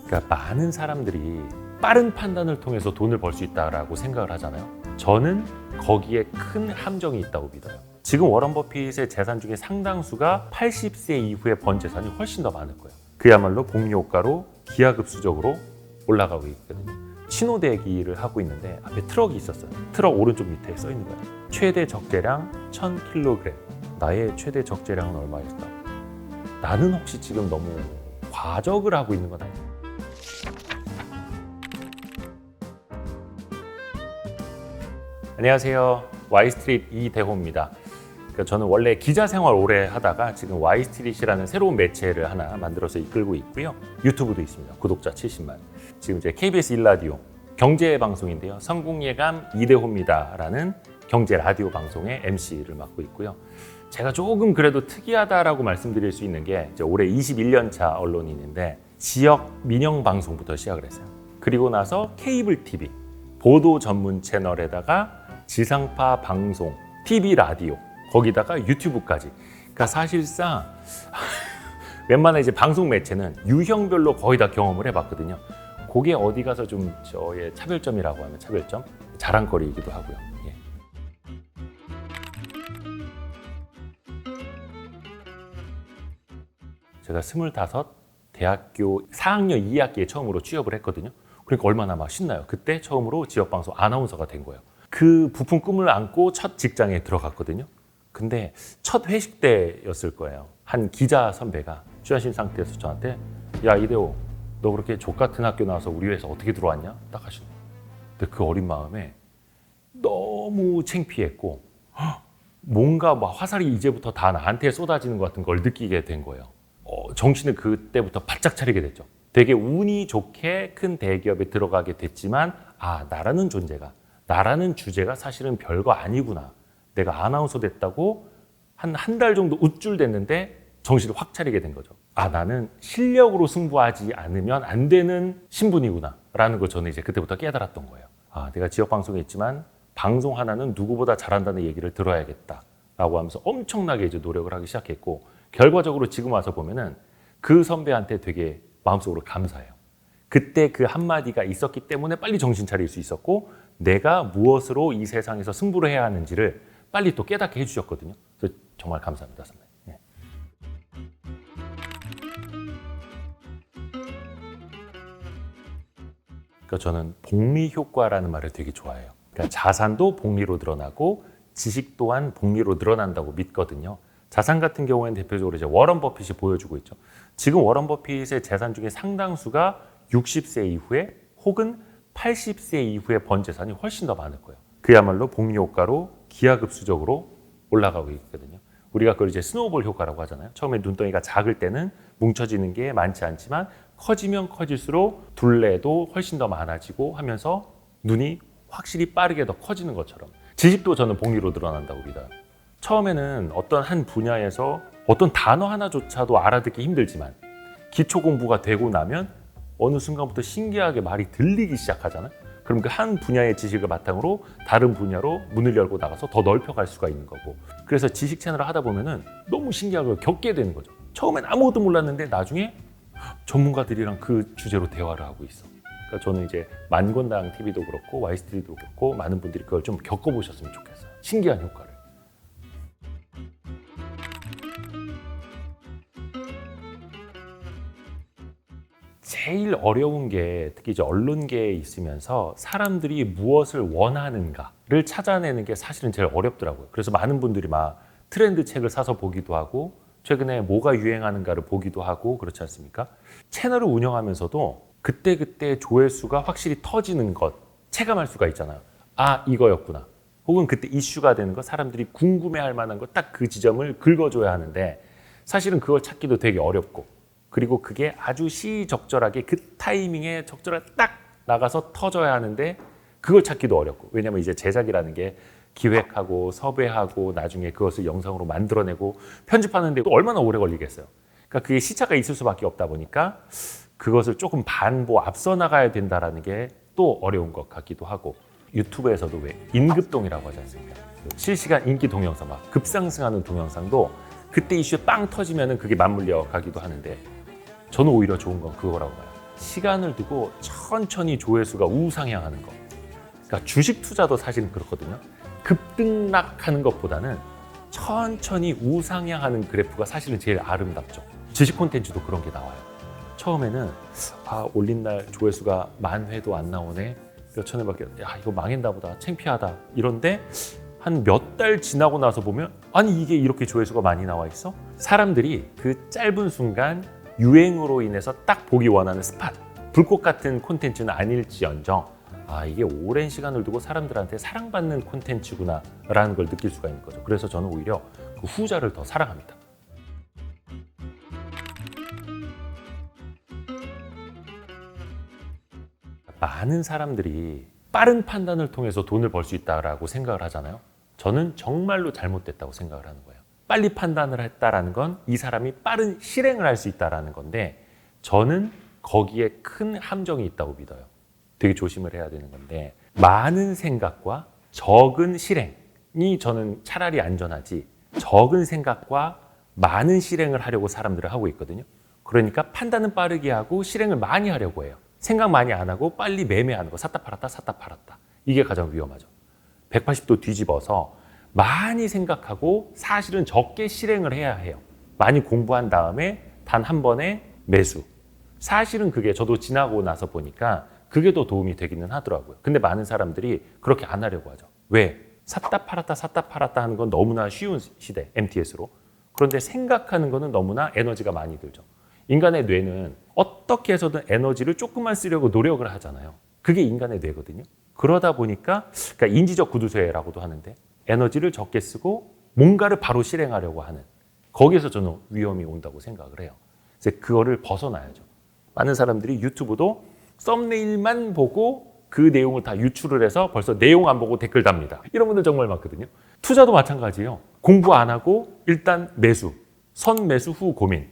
그러니까 많은 사람들이 빠른 판단을 통해서 돈을 벌 수 있다라고 생각을 하잖아요. 저는 거기에 큰 함정이 있다고 믿어요. 지금 워런 버핏의 재산 중에 상당수가 80세 이후에 번 재산이 훨씬 더 많을 거예요. 그야말로 복리 효과로 기하급수적으로 올라가고 있거든요. 신호대기를 하고 있는데 앞에 트럭이 있었어요. 트럭 오른쪽 밑에 써 있는 거예요. 최대 적재량 1000kg. 나의 최대 적재량은 얼마일까? 나는 혹시 지금 너무 과적을 하고 있는 건 아니에요? 안녕하세요. Y스트릿 이대호입니다. 저는 원래 기자 생활 오래 하다가 지금 Y스트릿이라는 새로운 매체를 하나 만들어서 이끌고 있고요. 유튜브도 있습니다. 구독자 70만. 지금 이제 KBS 1라디오 경제 방송인데요. 성공예감 이대호입니다라는 경제 라디오 방송의 MC를 맡고 있고요. 제가 조금 그래도 특이하다라고 말씀드릴 수 있는 게 이제 올해 21년 차 언론인인데 지역 민영 방송부터 시작을 했어요. 그리고 나서 케이블 TV 보도 전문 채널에다가 지상파 방송, TV 라디오 거기다가 유튜브까지. 그러니까 사실상 웬만한 이제 방송 매체는 유형별로 거의 다 경험을 해봤거든요. 그게 어디 가서 좀 저의 차별점이라고 하면 차별점, 자랑거리이기도 하고요. 예. 제가 25 대학교 4학년 2학기에 처음으로 취업을 했거든요. 그러니까 얼마나 막 신나요. 그때 처음으로 지역방송 아나운서가 된 거예요. 그 부푼 꿈을 안고 첫 직장에 들어갔거든요. 근데 첫 회식 때였을 거예요. 한 기자 선배가 취하신 상태에서 저한테 야 이대호 너 그렇게 족같은 학교 나와서 우리 회사 어떻게 들어왔냐? 딱 하시는 거예요. 근데 그 어린 마음에 너무 창피했고 뭔가 막 화살이 이제부터 다 나한테 쏟아지는 것 같은 걸 느끼게 된 거예요. 정신을 그때부터 바짝 차리게 됐죠. 되게 운이 좋게 큰 대기업에 들어가게 됐지만 나라는 존재가 나라는 주제가 사실은 별거 아니구나. 내가 아나운서 됐다고 한 달 정도 우쭐댔는데 정신을 확 차리게 된 거죠. 나는 실력으로 승부하지 않으면 안 되는 신분이구나 라는 걸 저는 이제 그때부터 깨달았던 거예요. 내가 지역방송에 있지만 방송 하나는 누구보다 잘한다는 얘기를 들어야겠다 라고 하면서 엄청나게 이제 노력을 하기 시작했고 결과적으로 지금 와서 보면은 그 선배한테 되게 마음속으로 감사해요. 그때 그 한마디가 있었기 때문에 빨리 정신 차릴 수 있었고 내가 무엇으로 이 세상에서 승부를 해야 하는지를 빨리 또 깨닫게 해주셨거든요. 그래서 정말 감사합니다, 선배. 네. 그러니까 저는 복리 효과라는 말을 되게 좋아해요. 그러니까 자산도 복리로 늘어나고 지식 또한 복리로 늘어난다고 믿거든요. 자산 같은 경우에는 대표적으로 이제 워런 버핏이 보여주고 있죠. 지금 워런 버핏의 재산 중에 상당수가 60세 이후에 혹은 80세 이후에 번 재산이 훨씬 더 많을 거예요. 그야말로 복리 효과로 기하급수적으로 올라가고 있거든요. 우리가 그걸 이제 스노우볼 효과라고 하잖아요. 처음에 눈덩이가 작을 때는 뭉쳐지는 게 많지 않지만 커지면 커질수록 둘레도 훨씬 더 많아지고 하면서 눈이 확실히 빠르게 더 커지는 것처럼 지식도 저는 복리로 늘어난다고 믿어요. 처음에는 어떤 한 분야에서 어떤 단어 하나조차도 알아듣기 힘들지만 기초 공부가 되고 나면 어느 순간부터 신기하게 말이 들리기 시작하잖아요. 그럼 그 한 분야의 지식을 바탕으로 다른 분야로 문을 열고 나가서 더 넓혀갈 수가 있는 거고. 그래서 지식 채널을 하다 보면은 너무 신기한 걸 겪게 되는 거죠. 처음엔 아무것도 몰랐는데 나중에 전문가들이랑 그 주제로 대화를 하고 있어. 그러니까 저는 이제 만권당 TV도 그렇고 Y스트릿도 그렇고 많은 분들이 그걸 좀 겪어보셨으면 좋겠어요. 신기한 효과를. 제일 어려운 게 특히 이제 언론계에 있으면서 사람들이 무엇을 원하는가를 찾아내는 게 사실은 제일 어렵더라고요. 그래서 많은 분들이 막 트렌드 책을 사서 보기도 하고 최근에 뭐가 유행하는가를 보기도 하고 그렇지 않습니까? 채널을 운영하면서도 그때그때 조회수가 확실히 터지는 것 체감할 수가 있잖아요. 이거였구나. 혹은 그때 이슈가 되는 거 사람들이 궁금해할 만한 거 딱 그 지점을 긁어줘야 하는데 사실은 그걸 찾기도 되게 어렵고 그리고 그게 아주 시적절하게 그 타이밍에 적절하게 딱 나가서 터져야 하는데 그걸 찾기도 어렵고 왜냐면 이제 제작이라는 게 기획하고 섭외하고 나중에 그것을 영상으로 만들어내고 편집하는데 얼마나 오래 걸리겠어요. 그러니까 그게 시차가 있을 수밖에 없다 보니까 그것을 조금 반보 앞서 나가야 된다는 게 또 어려운 것 같기도 하고 유튜브에서도 왜 임급동이라고 하지 않습니까? 실시간 인기 동영상 막 급상승하는 동영상도 그때 이슈에 빵 터지면은 그게 맞물려 가기도 하는데 저는 오히려 좋은 건 그거라고 봐요. 시간을 두고 천천히 조회수가 우상향하는 거. 그러니까 주식 투자도 사실은 그렇거든요. 급등락하는 것보다는 천천히 우상향하는 그래프가 사실은 제일 아름답죠. 주식 콘텐츠도 그런 게 나와요. 처음에는 올린 날 조회수가 10,000회도 안 나오네. 몇천 회밖에, 이거 망했나 보다. 창피하다. 이런데 한 몇 달 지나고 나서 보면 아니 이게 이렇게 조회수가 많이 나와 있어? 사람들이 그 짧은 순간 유행으로 인해서 딱 보기 원하는 스팟, 불꽃 같은 콘텐츠는 아닐지언정 이게 오랜 시간을 두고 사람들한테 사랑받는 콘텐츠구나 라는 걸 느낄 수가 있는 거죠. 그래서 저는 오히려 그 후자를 더 사랑합니다. 많은 사람들이 빠른 판단을 통해서 돈을 벌 수 있다고 생각을 하잖아요. 저는 정말로 잘못됐다고 생각을 하는 거예요. 빨리 판단을 했다라는 건 이 사람이 빠른 실행을 할 수 있다는 건데 저는 거기에 큰 함정이 있다고 믿어요. 되게 조심을 해야 되는 건데 많은 생각과 적은 실행이 저는 차라리 안전하지 적은 생각과 많은 실행을 하려고 사람들을 하고 있거든요. 그러니까 판단은 빠르게 하고 실행을 많이 하려고 해요. 생각 많이 안 하고 빨리 매매하는 거 샀다 팔았다 이게 가장 위험하죠. 180도 뒤집어서 많이 생각하고 사실은 적게 실행을 해야 해요. 많이 공부한 다음에 단 한 번에 매수. 사실은 그게 저도 지나고 나서 보니까 그게 더 도움이 되기는 하더라고요. 근데 많은 사람들이 그렇게 안 하려고 하죠. 왜? 샀다 팔았다 하는 건 너무나 쉬운 시대, MTS로. 그런데 생각하는 거는 너무나 에너지가 많이 들죠. 인간의 뇌는 어떻게 해서든 에너지를 조금만 쓰려고 노력을 하잖아요. 그게 인간의 뇌거든요. 그러다 보니까 그러니까 인지적 구두쇠라고도 하는데 에너지를 적게 쓰고 뭔가를 바로 실행하려고 하는 거기에서 저는 위험이 온다고 생각을 해요. 그래서 그거를 벗어나야죠. 많은 사람들이 유튜브도 썸네일만 보고 그 내용을 다 유출을 해서 벌써 내용 안 보고 댓글 답니다. 이런 분들 정말 많거든요. 투자도 마찬가지예요. 공부 안 하고 일단 매수, 선매수 후 고민,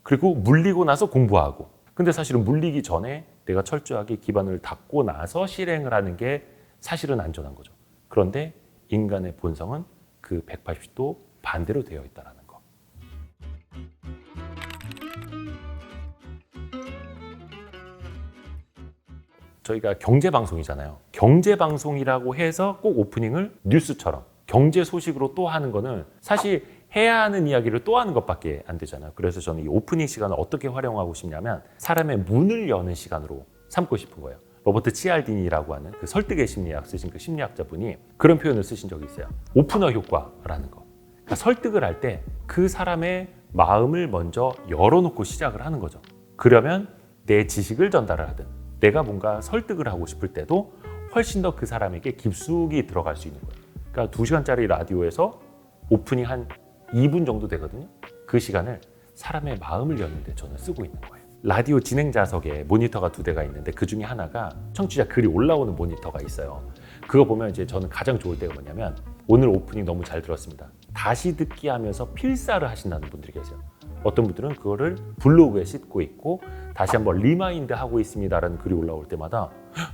그리고 물리고 나서 공부하고. 근데 사실은 물리기 전에 내가 철저하게 기반을 닦고 나서 실행을 하는 게 사실은 안전한 거죠. 그런데 인간의 본성은 그 180도 반대로 되어 있다는 거. 저희가 경제방송이잖아요. 경제방송이라고 해서 꼭 오프닝을 뉴스처럼 경제 소식으로 또 하는 거는 사실 해야 하는 이야기를 또 하는 것밖에 안 되잖아요. 그래서 저는 이 오프닝 시간을 어떻게 활용하고 싶냐면 사람의 문을 여는 시간으로 삼고 싶은 거예요. 로버트 치알디니라고 하는 그 설득의 심리학 쓰신 그 심리학자분이 그런 표현을 쓰신 적이 있어요. 오프너 효과라는 거. 그러니까 설득을 할 때 그 사람의 마음을 먼저 열어놓고 시작을 하는 거죠. 그러면 내 지식을 전달을 하든 내가 뭔가 설득을 하고 싶을 때도 훨씬 더 그 사람에게 깊숙이 들어갈 수 있는 거예요. 그러니까 2시간짜리 라디오에서 오프닝 한 2분 정도 되거든요. 그 시간을 사람의 마음을 여는데 저는 쓰고 있는 거예요. 라디오 진행자석에 모니터가 2대가 있는데 그 중에 하나가 청취자 글이 올라오는 모니터가 있어요. 그거 보면 이제 저는 가장 좋을 때가 뭐냐면 오늘 오프닝 너무 잘 들었습니다. 다시 듣기 하면서 필사를 하신다는 분들이 계세요. 어떤 분들은 그거를 블로그에 싣고 있고 다시 한번 리마인드 하고 있습니다라는 글이 올라올 때마다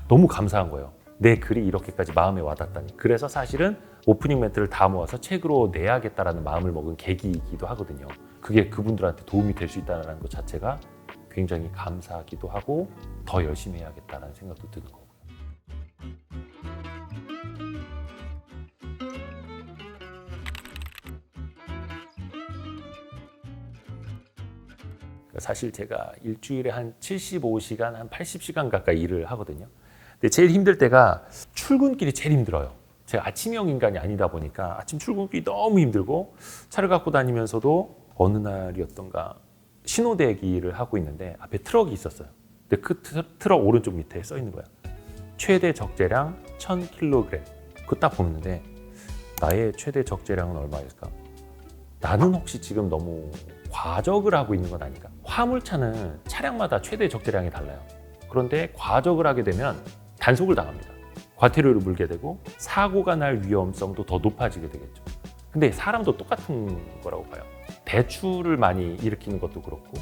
너무 감사한 거예요. 내 글이 이렇게까지 마음에 와닿다니. 그래서 사실은 오프닝 멘트를 다 모아서 책으로 내야겠다라는 마음을 먹은 계기이기도 하거든요. 그게 그분들한테 도움이 될 수 있다는 것 자체가 굉장히 감사하기도 하고 더 열심히 해야겠다는 생각도 드는 거고요. 사실 제가 일주일에 한 75시간, 한 80시간 가까이 일을 하거든요. 근데 제일 힘들 때가 출근길이 제일 힘들어요. 제가 아침형 인간이 아니다 보니까 아침 출근길이 너무 힘들고 차를 갖고 다니면서도 어느 날이었던가 신호대기를 하고 있는데 앞에 트럭이 있었어요. 근데 그 트럭 오른쪽 밑에 써 있는 거야. 최대 적재량 1000kg. 그거 딱 보는데 나의 최대 적재량은 얼마일까? 나는 혹시 지금 너무 과적을 하고 있는 건 아닌가? 화물차는 차량마다 최대 적재량이 달라요. 그런데 과적을 하게 되면 단속을 당합니다. 과태료를 물게 되고 사고가 날 위험성도 더 높아지게 되겠죠. 근데 사람도 똑같은 거라고 봐요. 대출을 많이 일으키는 것도 그렇고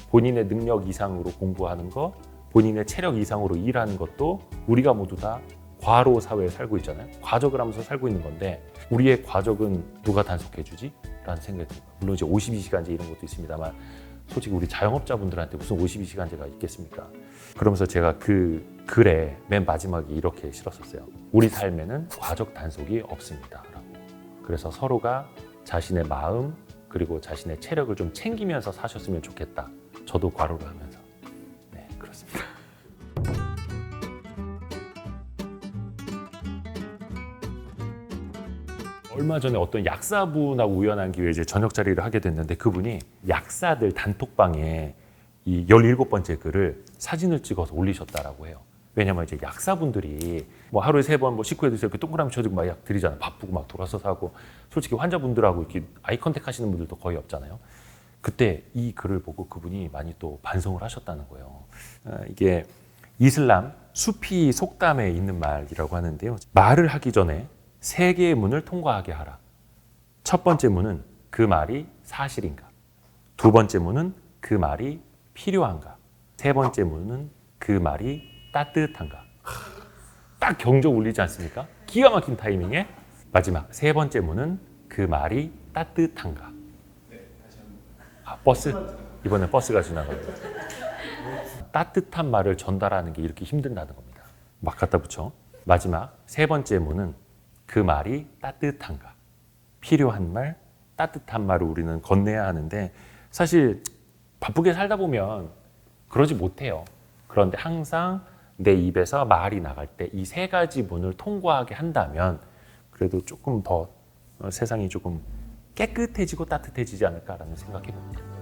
본인의 능력 이상으로 공부하는 것, 본인의 체력 이상으로 일하는 것도 우리가 모두 다 과로 사회에 살고 있잖아요. 과적을 하면서 살고 있는 건데 우리의 과적은 누가 단속해 주지? 라는 생각이 듭니다. 물론 이제 52시간제 이런 것도 있습니다만 솔직히 우리 자영업자분들한테 무슨 52시간제가 있겠습니까? 그러면서 제가 그 글에 맨 마지막에 이렇게 실었었어요. 우리 삶에는 과적 단속이 없습니다. 라고. 그래서 서로가 자신의 마음 그리고 자신의 체력을 좀 챙기면서 사셨으면 좋겠다. 저도 괄호를 하면서. 네, 그렇습니다. 얼마 전에 어떤 약사분하고 우연한 기회에 이제 저녁 자리를 하게 됐는데 그분이 약사들 단톡방에 이 17번째 글을 사진을 찍어서 올리셨다라고 해요. 왜냐면 이제 약사분들이 뭐 하루에 3번 뭐 식후에 드세요 이렇게 동그라미 쳐주고 막 약 드리잖아요. 바쁘고 막 돌아서서 하고 솔직히 환자분들하고 이렇게 아이 컨택 하시는 분들도 거의 없잖아요. 그때 이 글을 보고 그분이 많이 또 반성을 하셨다는 거예요. 이게 이슬람 수피 속담에 있는 말이라고 하는데요. 말을 하기 전에 3개의 문을 통과하게 하라. 첫 번째 문은 그 말이 사실인가? 두 번째 문은 그 말이 필요한가? 세 번째 문은 그 말이 따뜻한가? 딱 경적 울리지 않습니까? 기가 막힌 타이밍에 마지막 세 번째 문은 그 말이 따뜻한가? 버스? 이번에 버스가 지나갑니다. 따뜻한 말을 전달하는 게 이렇게 힘든다는 겁니다. 막 갖다 붙여. 마지막 세 번째 문은 그 말이 따뜻한가? 필요한 말, 따뜻한 말을 우리는 건네야 하는데 사실 바쁘게 살다 보면 그러지 못해요. 그런데 항상 내 입에서 말이 나갈 때 이 3가지 문을 통과하게 한다면 그래도 조금 더 세상이 조금 깨끗해지고 따뜻해지지 않을까라는 생각해 봅니다.